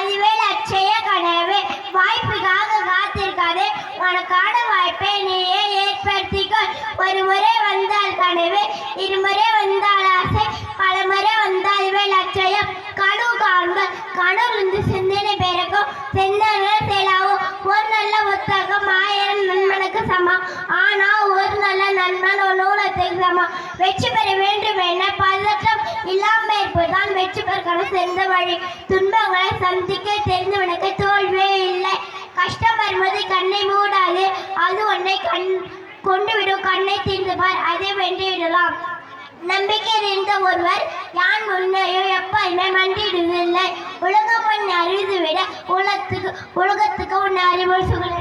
அதுவே லட்சிய கனவு. வாய்ப்புக்காக காத்திருக்காதே, உனக்கான வாய்ப்பை நீயே ஏற்படுத்திக்க. ஒரு முறை வந்தால் கனவு, இருமுறை வந்தால் ஆசை, பல முறை வந்தாலுமே லட்சியம். கனவு காண்கள், கனவுலிருந்து சிந்தனை பிறக்கும், சிந்தனை செயலாகும். ஒரு நல்ல புத்தகம் 1000 நண்பனுக்கு சமம். ஆனா ஒரு நல்ல நண்பன் ஒரு நூலத்துக்கு சமம். வெற்றி பெற வேண்டும் என பதற்றம் இல்லாமல் இருப்பதுதான் வெற்றி பெறக்கான சிறந்த வழி. துன்பங்களை சந்திக்க தெரிந்தவனுக்கு தோல்வியே இல்லை. கஷ்டம் வரும்போது கண்ணை மூடாது, அது உன்னை கொண்டு விடும். கண்ணை தீர்ந்து பார், அதை வென்று விடலாம். நம்பிக்கை இருந்த ஒருவர் யான் முன்னையோ எப்பயுமே மண்டிடுவதில்லை. உலகம் உன்னை அறிந்து விட உலகத்துக்கு உன்னை அறிவுறுத்துகள்.